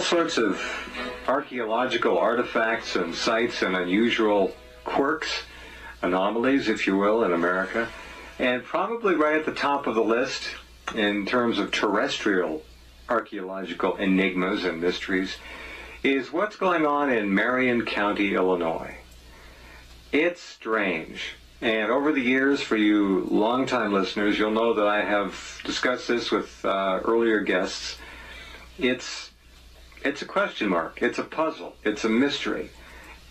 sorts of archaeological artifacts and sites and unusual quirks, anomalies, if you will, in America. And probably right at the top of the list in terms of terrestrial archaeological enigmas and mysteries is what's going on in Marion County, Illinois. It's strange. And over the years, for you longtime listeners, you'll know that I have discussed this with earlier guests. It's a question mark. It's a puzzle. It's a mystery.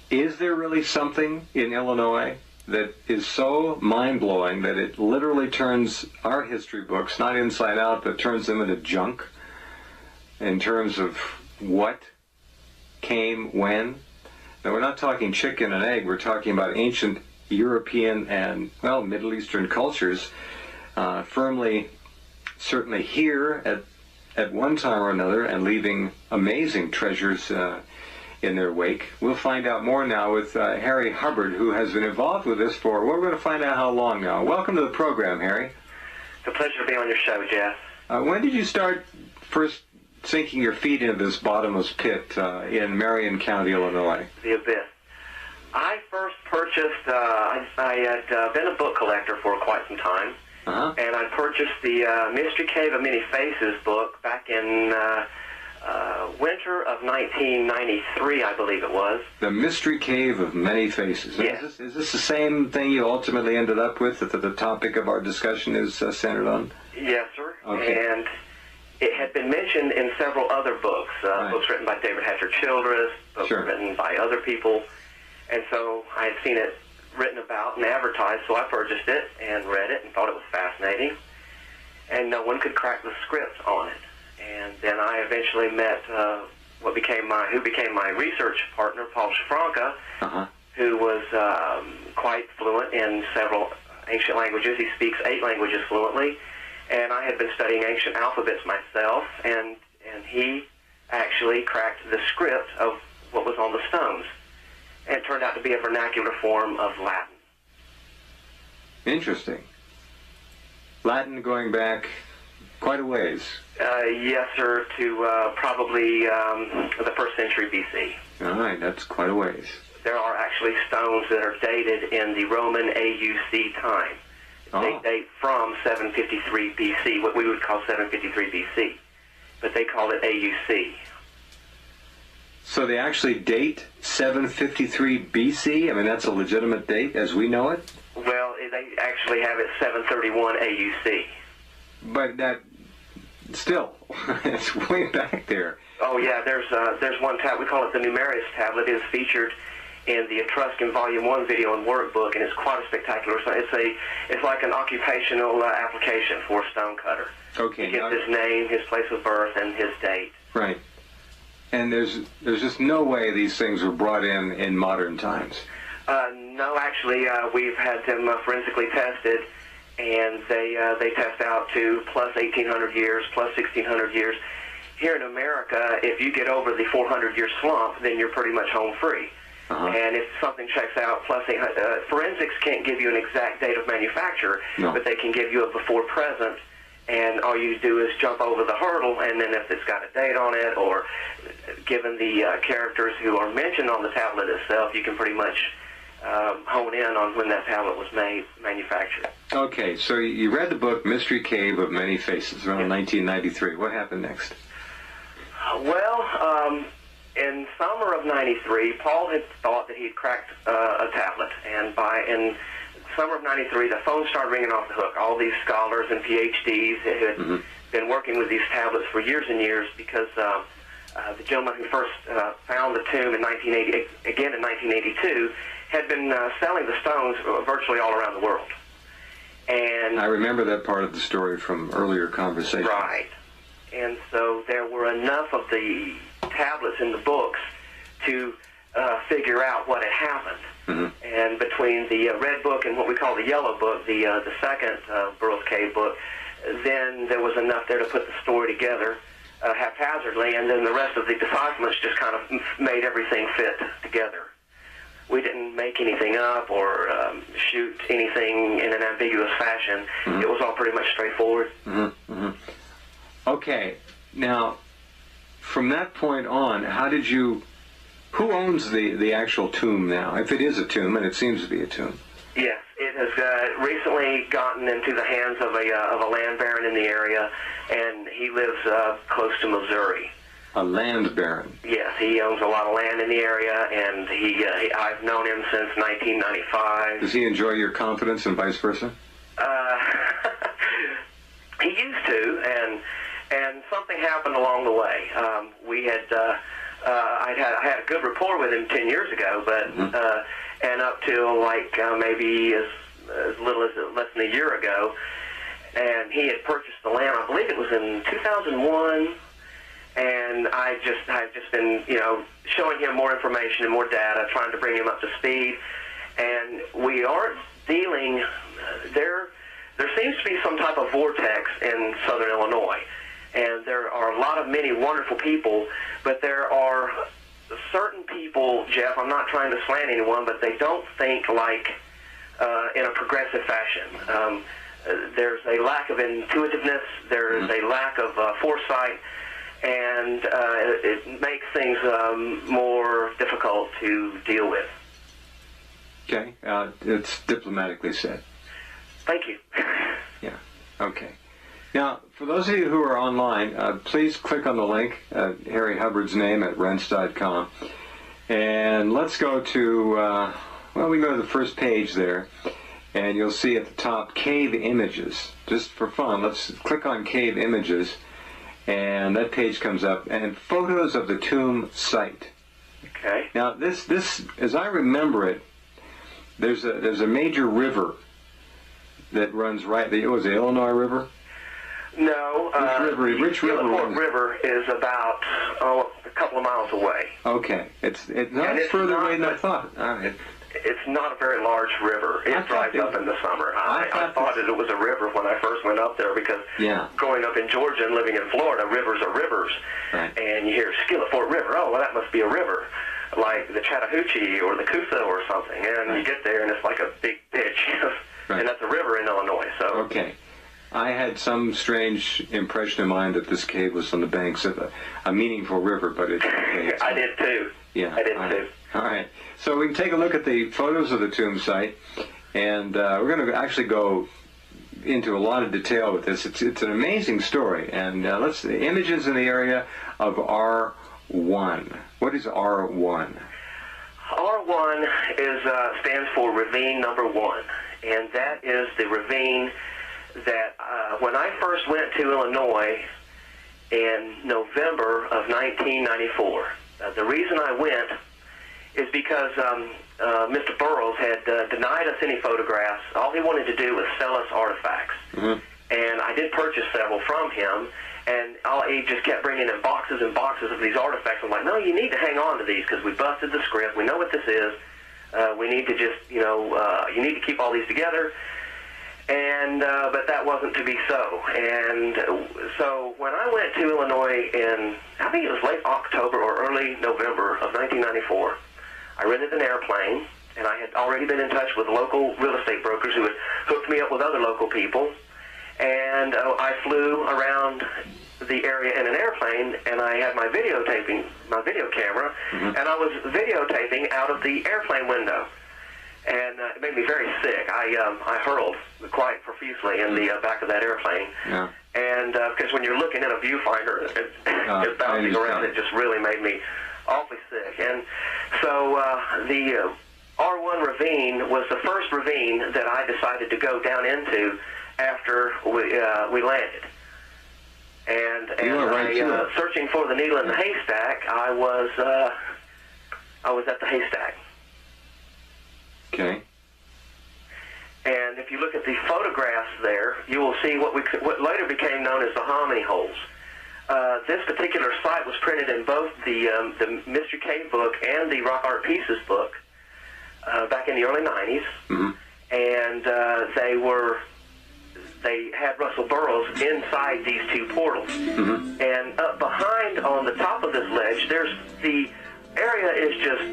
Is there really something in Illinois that is so mind-blowing that it literally turns our history books, not inside out, but turns them into junk in terms of what came when? Now, we're not talking chicken and egg. We're talking about ancient European and, well, Middle Eastern cultures firmly, certainly here at one time or another, and leaving amazing treasures in their wake. We'll find out more now with Harry Hubbard, who has been involved with this for, we're going to find out how long now. Welcome to the program, Harry. It's a pleasure to be on your show, Jeff. When did you start first sinking your feet into this bottomless pit in Marion County, Illinois? The abyss. I first purchased, I had been a book collector for quite some time, and I purchased the Mystery Cave of Many Faces book back in winter of 1993, I believe it was. The Mystery Cave of Many Faces. Yes. Is this the same thing you ultimately ended up with that the topic of our discussion is centered on? Yes, sir. Okay. And it had been mentioned in several other books, books written by David Hatcher Childress, books written by other people. And so I had seen it written about and advertised, so I purchased it and read it and thought it was fascinating. And no one could crack the script on it. And then I eventually met who became my research partner, Paul Shafranca, who was quite fluent in several ancient languages. He speaks 8 languages fluently. And I had been studying ancient alphabets myself, and he actually cracked the script of what was on the stones. And it turned out to be a vernacular form of Latin. Interesting. Latin going back quite a ways. Yes, sir, to probably the 1st century BC. All right, that's quite a ways. There are actually stones that are dated in the Roman AUC time. They date from 753 BC, what we would call 753 BC, but they call it AUC. So they actually date 753 BC? I mean, that's a legitimate date as we know it? Well, they actually have it 731 AUC. But that, still, it's way back there. Oh, yeah, there's one tablet, we call it the Numerius tablet. It is featured in the Etruscan Volume 1 video and workbook, and it's quite a spectacular. It's like an occupational application for a stonecutter. Okay. He gives his name, his place of birth, and his date. Right. And there's just no way these things were brought in modern times. No, actually, we've had them forensically tested, and they test out to plus 1,800 years, plus 1,600 years. Here in America, if you get over the 400-year slump, then you're pretty much home free. And if something checks out, plus forensics can't give you an exact date of manufacture, but they can give you a before-present, and all you do is jump over the hurdle, and then if it's got a date on it, or given the characters who are mentioned on the tablet itself, you can pretty much hone in on when that tablet was manufactured. Okay, so you read the book Mystery Cave of Many Faces around 1993. What happened next? Well, in summer of 93, Paul had thought that he'd cracked a tablet, and in summer of 93, the phone started ringing off the hook. All these scholars and PhDs had been working with these tablets for years and years, because the gentleman who first found the tomb in 1982, had been selling the stones virtually all around the world. And I remember that part of the story from earlier conversations. Right. And so there were enough of the tablets in the books to figure out what had happened. And between the red book and what we call the yellow book, the second Burroughs Cave book, then there was enough there to put the story together haphazardly, and then the rest of the decipherments just kind of made everything fit together. We didn't make anything up or shoot anything in an ambiguous fashion. It was all pretty much straightforward. Okay, now from that point on, who owns the actual tomb now? If it is a tomb, and it seems to be a tomb. Yes, it has recently gotten into the hands of a land baron in the area, and he lives close to Missouri. A land baron? Yes, he owns a lot of land in the area, and I've known him since 1995. Does he enjoy your confidence and vice versa? He used to, and something happened along the way. I had a good rapport with him 10 years ago, but and up till maybe as little as less than a year ago, and he had purchased the land. I believe it was in 2001, and I've just been showing him more information and more data, trying to bring him up to speed, and we aren't dealing there. There seems to be some type of vortex in southern Illinois, and there are many wonderful people, but there are certain people, Jeff, I'm not trying to slant anyone, but they don't think in a progressive fashion. There's a lack of intuitiveness, there's a lack of foresight, and it makes things more difficult to deal with. Okay, it's diplomatically said. Thank you. Yeah, okay. Now, for those of you who are online, please click on the link, Harry Hubbard's name at Rense.com. And let's go to, we go to the first page there, and you'll see at the top Cave Images. Just for fun, let's click on Cave Images, and that page comes up, and photos of the tomb site. Okay. Now, this, as I remember it, there's a major river that runs right. It was the Illinois River. No. Which river? River is about a couple of miles away. Okay, it's further away than I thought. All right. It's not a very large river. It dries up in the summer. I thought that it was a river when I first went up there because growing up in Georgia and living in Florida, rivers are rivers. Right. And you hear Skillet Fort River. Oh, well, that must be a river, like the Chattahoochee or the Coosa or something. And you get there and it's like a big ditch. Right. And that's a river in Illinois. So okay. I had some strange impression in mind that this cave was on the banks of a meaningful river, but it's okay. I did too. Yeah. I did too. All right. So we can take a look at the photos of the tomb site, and we're going to actually go into a lot of detail with this. It's an amazing story, and the images in the area of R1. What is R1? R1 stands for Ravine Number 1, and that is the ravine that when I first went to Illinois in November of 1994, the reason I went is because Mr. Burroughs had denied us any photographs. All he wanted to do was sell us artifacts. Mm-hmm. And I did purchase several from him, and he just kept bringing in boxes and boxes of these artifacts. I'm like, no, you need to hang on to these because we busted the script. We know what this is. We need to just, you need to keep all these together. And but that wasn't to be so. And so when I went to Illinois in, I think it was late October or early November of 1994, I rented an airplane, and I had already been in touch with local real estate brokers who had hooked me up with other local people. And I flew around the area in an airplane, and I had my video camera, and I was videotaping out of the airplane window. And it made me very sick. I hurled quite profusely in the back of that airplane. Yeah. And because when you're looking at a viewfinder, it's bouncing around, it just really made me awfully sick. And so the R1 ravine was the first ravine that I decided to go down into after we landed. And searching for the needle in the haystack, I was at the haystack. Okay. And if you look at the photographs there, you will see what later became known as the hominy holes. This particular site was printed in both the Mystery Cave book and the Rock Art Pieces book back in the early 90s. Mm-hmm. And they had Russell Burroughs inside these two portals. Mm-hmm. And up behind on the top of this ledge, the area is just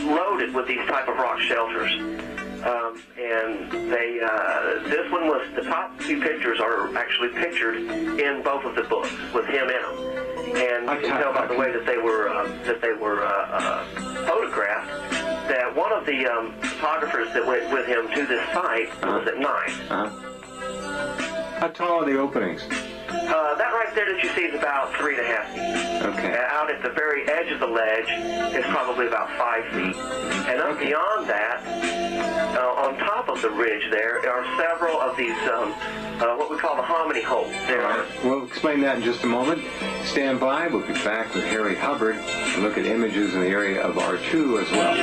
loaded with these type of rock shelters. And this one was, the top two pictures are actually pictured in both of the books with him in them. And you can tell by the way that they were photographed that one of the photographers that went with him to this site was at night. How tall are the openings? That right there that you see is about 3.5 feet. Okay. Out at the very edge of the ledge is probably about 5 feet. And up beyond that, on top of the ridge there are several of these, what we call the hominy holes. All right. We'll explain that in just a moment. Stand by. We'll be back with Harry Hubbard and look at images in the area of R2 as well.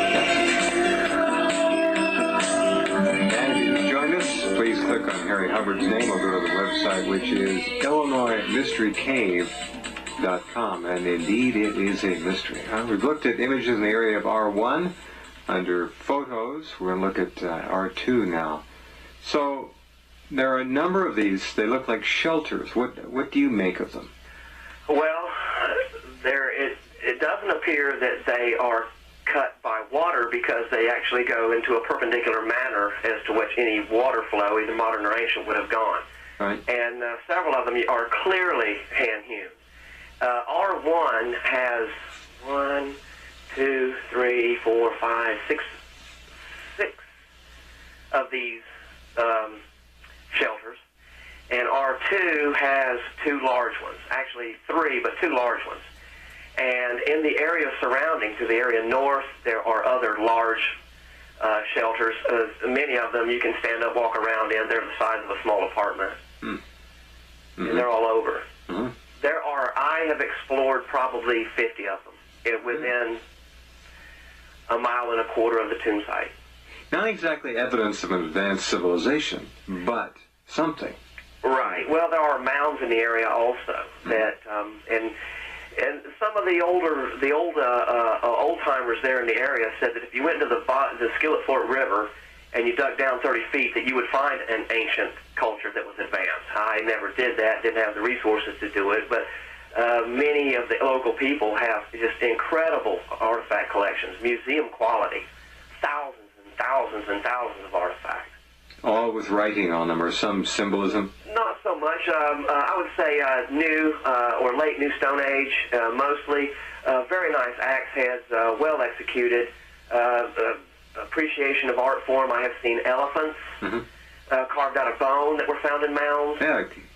And if you just joined us, please click on Harry Hubbard's name or go to the website, which is IllinoisMysteryCave.com. And indeed, it is a mystery. We've looked at images in the area of R1 under photos. We're going to look at R2 now. So there are a number of these. They look like shelters. What do you make of them? Well, it doesn't appear that they are cut by water because they actually go into a perpendicular manner as to which any water flow, either modern or ancient, would have gone. Right. And several of them are clearly hand-hewn. R1 has 1, 2, 3, 4, 5, 6 of these shelters. And R2 has 2 large ones. Actually 3, but 2 large ones. And in the area surrounding to the area north, there are other large shelters. Many of them you can stand up, walk around in. They're the size of a small apartment. Mm-hmm. And they're all over. Mm-hmm. I have explored probably 50 of them within a mile and a quarter of the tomb site. Not exactly evidence of an advanced civilization, but something. Right. Well, there are mounds in the area also that, and some of the old timers there in the area said that if you went to the Skillet Fort River and you dug down 30 feet, that you would find an ancient culture that was advanced. I never did that, didn't have the resources to do it, but many of the local people have just incredible artifact collections, museum quality, thousands and thousands and thousands of artifacts. All with writing on them or some symbolism? Not so much. I would say new or late New Stone Age, mostly. Very nice axe heads, well executed. Appreciation of art form. I have seen elephants carved out of bone that were found in mounds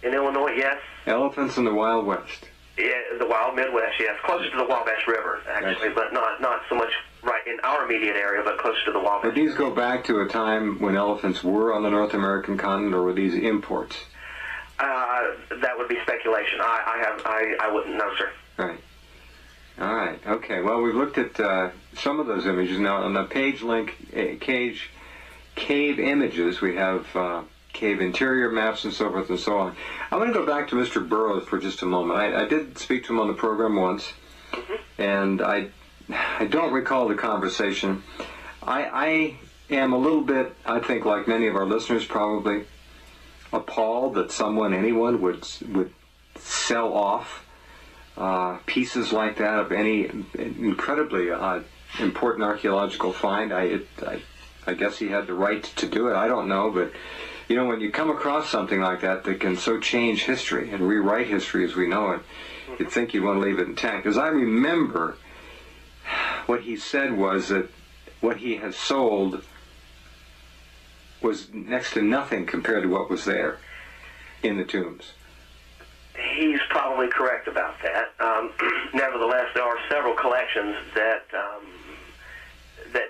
in Illinois, yes. Elephants in the Wild West. Yeah, the Wild Midwest, yes. Closer to the Wabash River, actually, but not so much right in our immediate area, but closer to the Wabash. But these go back to a time when elephants were on the North American continent, or were these imports? That would be speculation. I wouldn't know, sir. Right. All right. Okay. Well, we've looked at some of those images. Now, on the page link, cave images, we have cave interior maps and so forth and so on. I want to go back to Mr. Burroughs for just a moment. I did speak to him on the program once, and I don't recall the conversation. I am a little bit, I think, like many of our listeners probably, appalled that anyone would sell off pieces like that of any incredibly important archaeological find. I guess he had the right to do it. I don't know, but you know, when you come across something like that can so change history and rewrite history as we know it, you'd think you'd want to leave it intact. As I remember, what he said was that what he has sold was next to nothing compared to what was there in the tombs. He's probably correct about that. Nevertheless, there are several collections that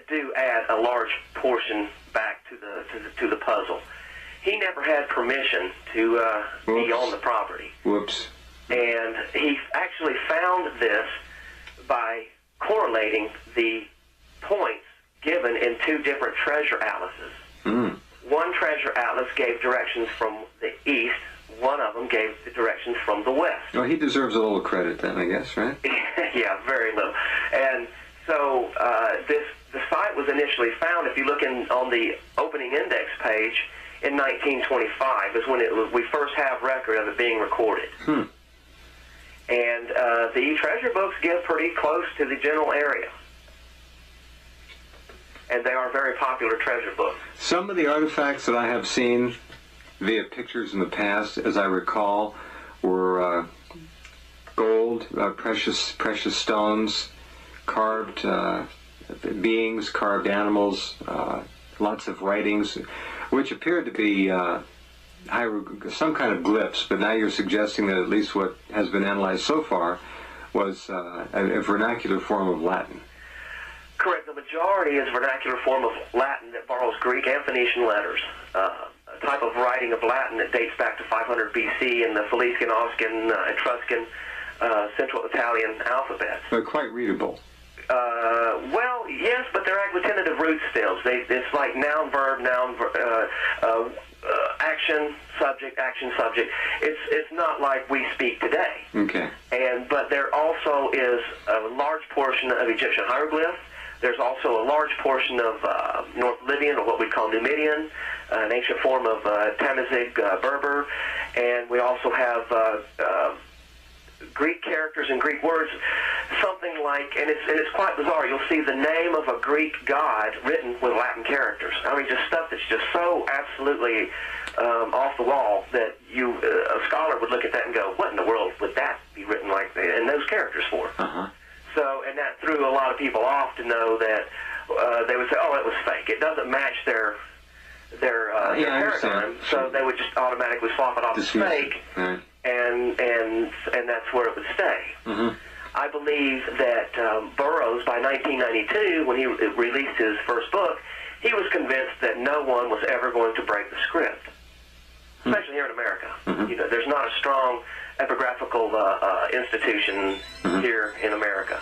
do add a large portion back to the puzzle. He never had permission to be on the property. Whoops. And he actually found this by correlating the points given in 2 different treasure atlases. One treasure atlas gave directions from the east. One of them gave the directions from the west. Well, he deserves a little credit then, I guess, right? Yeah, very little. And so the site was initially found, if you look on the opening index page, in 1925 is when we first have record of it being recorded. And the treasure books give pretty close to the general area. And they are very popular treasure books. Some of the artifacts that I have seen via pictures in the past, as I recall, were gold gold, precious stones, carved beings, carved animals, lots of writings, which appeared to be some kind of glyphs, but now you're suggesting that at least what has been analyzed so far was a vernacular form of Latin. Correct. The majority is a vernacular form of Latin that borrows Greek and Phoenician letters, a type of writing of Latin that dates back to 500 BC in the Faliscan, Oscan, Etruscan, Central Italian alphabets. But quite readable. Well, yes, but they're agglutinative root stems. It's like noun, verb, action, subject, action, subject. It's not like we speak today. Okay. But there also is a large portion of Egyptian hieroglyphs. There's also a large portion of North Libyan, or what we call Numidian, an ancient form of Tamazight Berber, and we also have Greek characters and Greek words, something like, and it's quite bizarre. You'll see the name of a Greek god written with Latin characters. I mean, just stuff that's just so absolutely off the wall that a scholar would look at that and go, "What in the world would that be written like that and those characters for?" So, and that threw a lot of people off to know that they would say, "Oh, it was fake. It doesn't match their paradigm." So they would just automatically swap it off as fake. Right. And that's where it would stay. I believe that Burroughs, by 1992, when he released his first book, he was convinced that no one was ever going to break the script, especially here in America. You know, there's not a strong epigraphical institution here in America,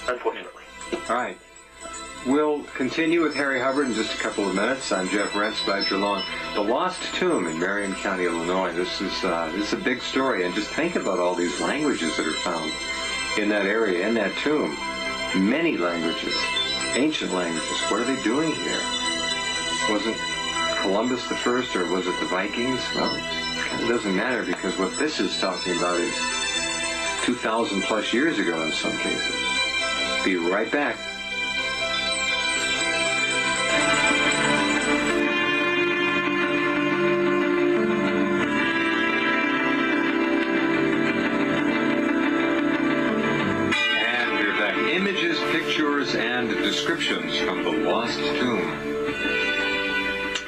unfortunately. All right. We'll continue with Harry Hubbard in just a couple of minutes. I'm Jeff Rense. Glad you're along. The Lost Tomb in Marion County, Illinois. This is a big story, and just think about all these languages that are found in that area, in that tomb. Many languages, ancient languages. What are they doing here? Wasn't Columbus the first, or was it the Vikings? Well, it kind of doesn't matter, because what this is talking about is 2,000 plus years ago in some cases. Be right back. Images, pictures, and descriptions from the Lost Tomb.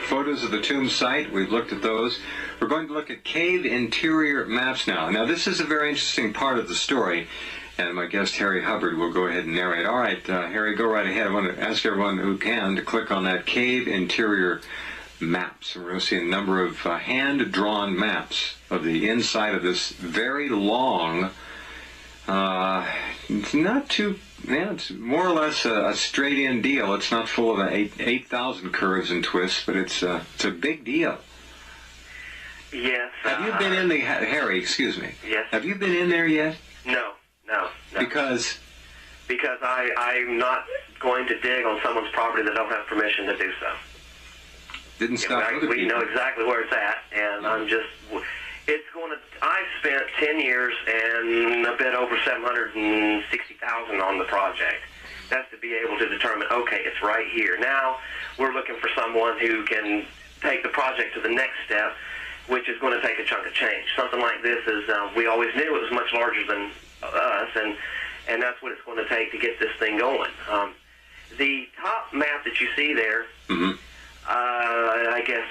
Photos of the tomb site, we've looked at those. We're going to look at cave interior maps now. Now, this is a very interesting part of the story, and my guest, Harry Hubbard, will go ahead and narrate. All right, Harry, go right ahead. I want to ask everyone who can to click on that cave interior maps. We're going to see a number of hand-drawn maps of the inside of this very long, it's more or less a straight-in deal. It's not full of 8,000 curves and twists, but it's a big deal. Yes. Have you been in the Harry? Excuse me. Yes. Have you been in there yet? No. Because I'm not going to dig on someone's property that don't have permission to do so. Didn't stop other people. We know exactly where it's at, and I spent 10 years and a bit over $760,000 on the project. That's to be able to determine, okay, it's right here. Now we're looking for someone who can take the project to the next step, which is going to take a chunk of change. Something like this is, we always knew it was much larger than us, and that's what it's going to take to get this thing going. The top map that you see there, I guess,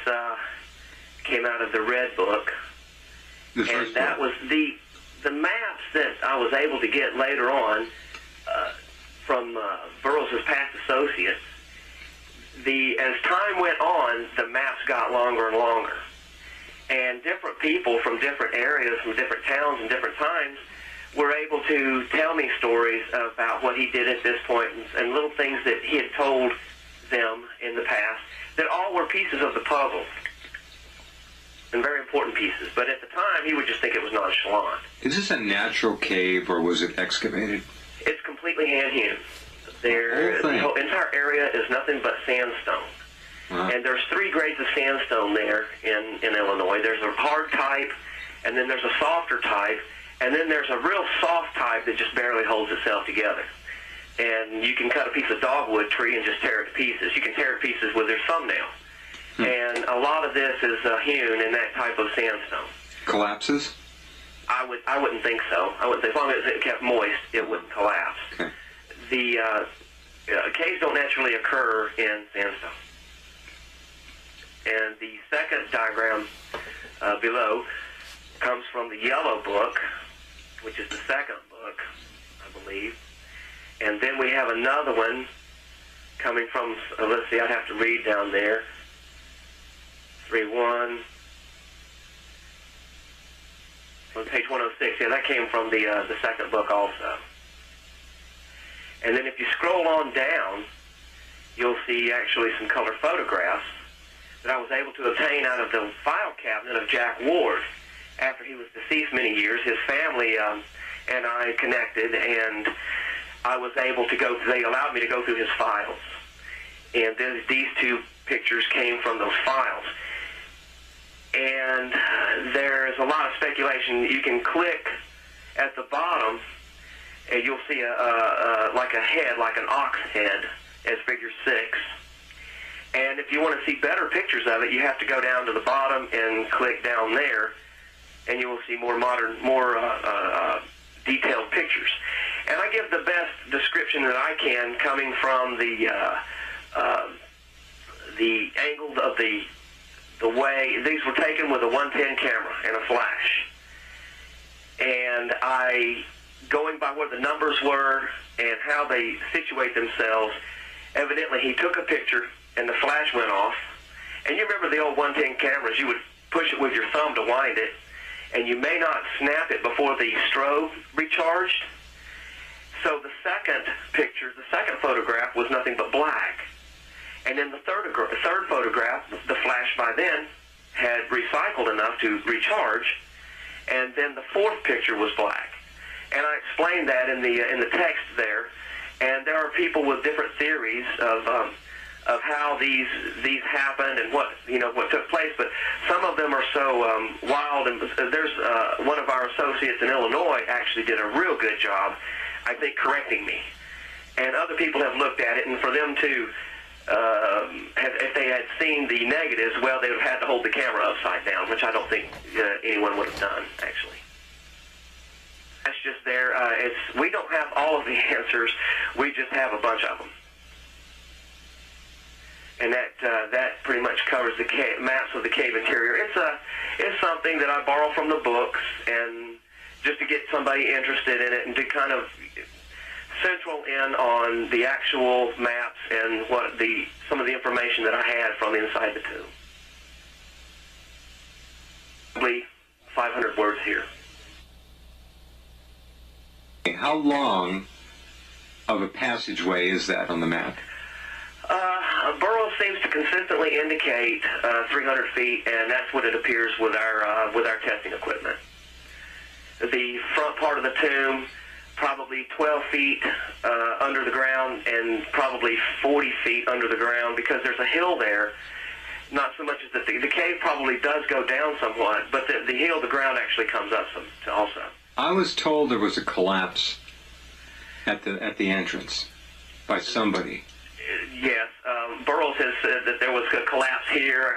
came out of the Red Book. And that was the maps that I was able to get later on from Burroughs' past associates. As time went on, the maps got longer and longer. And different people from different areas, from different towns and different times, were able to tell me stories about what he did at this point and little things that he had told them in the past that all were pieces of the puzzle. And very important pieces, but at the time he would just think it was nonchalant. Is this a natural cave, or was it excavated? It's completely hand-hewn. The whole entire area is nothing but sandstone. And there's 3 grades of sandstone there in Illinois. There's a hard type, and then there's a softer type, and then there's a real soft type that just barely holds itself together. And you can cut a piece of dogwood tree and just tear it to pieces. You can tear it to pieces with your thumbnail. And a lot of this is hewn in that type of sandstone. Collapses? I wouldn't think so. I wouldn't think, as long as it kept moist, it wouldn't collapse. Okay. The caves don't naturally occur in sandstone. And the second diagram below comes from the yellow book, which is the second book, I believe. And then we have another one coming from, let's see, I'd have to read down there. 3-1. On page 106, yeah, that came from the second book also. And then if you scroll on down, you'll see actually some color photographs that I was able to obtain out of the file cabinet of Jack Ward. After he was deceased many years, his family and I connected, and I was able to go, they allowed me to go through his files. And then these two pictures came from those files. And there's a lot of speculation. You can click at the bottom, and you'll see like a head, like an ox head, as figure 6. And if you want to see better pictures of it, you have to go down to the bottom and click down there, and you will see more modern, more detailed pictures. And I give the best description that I can, coming from the angle of the way these were taken with a 110 camera and a flash. And going by where the numbers were and how they situate themselves, evidently he took a picture and the flash went off. And you remember the old 110 cameras, you would push it with your thumb to wind it, and you may not snap it before the strobe recharged. So the second picture, the second photograph, was nothing but black. And in the third photograph, the flash by then had recycled enough to recharge, and then the fourth picture was black. And I explained that in the text there, and there are people with different theories of how these happened and what took place, but some of them are so wild. And there's one of our associates in Illinois actually did a real good job, I think, correcting me. And other people have looked at it, and for them to if they had seen the negatives, well, they would have had to hold the camera upside down, which I don't think anyone would have done, actually. That's just there. We don't have all of the answers. We just have a bunch of them. And that pretty much covers the maps of the cave interior. It's something that I borrow from the books, and just to get somebody interested in it and to kind of central in on the actual maps and some of the information that I had from inside the tomb. Probably 500 words here. How long of a passageway is that on the map? Burroughs seems to consistently indicate 300 feet, and that's what it appears with our testing equipment. The front part of the tomb, probably 12 feet under the ground, and probably 40 feet under the ground, because there's a hill there. Not so much as that the cave probably does go down somewhat, but the hill, the ground actually comes up some also. I was told there was a collapse at the entrance by somebody. Yes, Burroughs has said that there was a collapse here.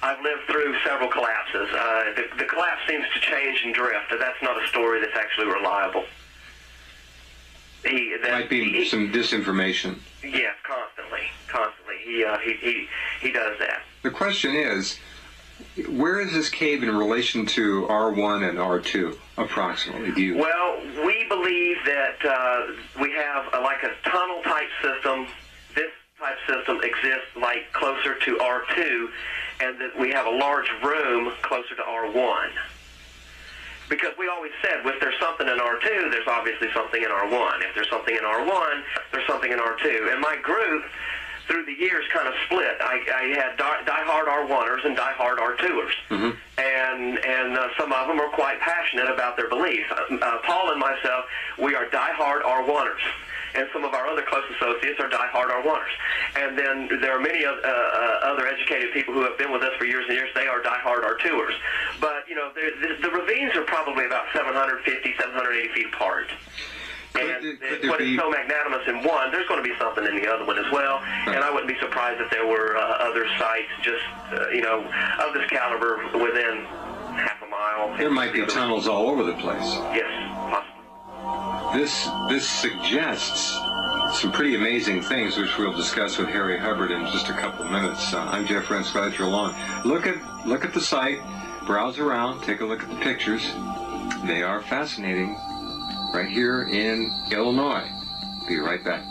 I've lived through several collapses. The collapse seems to change and drift. That's not a story that's actually reliable. Might be some disinformation. Yes, constantly. He does that. The question is, where is this cave in relation to R1 and R2, approximately? Well, we believe that we have like a tunnel-type system. This type system exists like closer to R2, and that we have a large room closer to R1. Because we always said, if there's something in R2, there's obviously something in R1. If there's something in R1, there's something in R2. And my group, through the years, kind of split. I had die-hard R1ers and die-hard R2ers. Mm-hmm. And some of them are quite passionate about their beliefs. Paul and myself, we are die-hard R1ers. And some of our other close associates are die-hard R1ers. And then there are many other educated people who have been with us for years and years. They are die-hard R2ers. But, the ravines are probably about 750, 780 feet apart. And what is so magnanimous in one, there's going to be something in the other one as well. Right. And I wouldn't be surprised if there were other sites just, of this caliber within half a mile. mile. There might be tunnels all over the place. Yes, possibly. This suggests some pretty amazing things, which we'll discuss with Harry Hubbard in just a couple minutes. I'm Jeff Rense, glad you're along. Look at the site, browse around, take a look at the pictures. They are fascinating right here in Illinois. Be right back.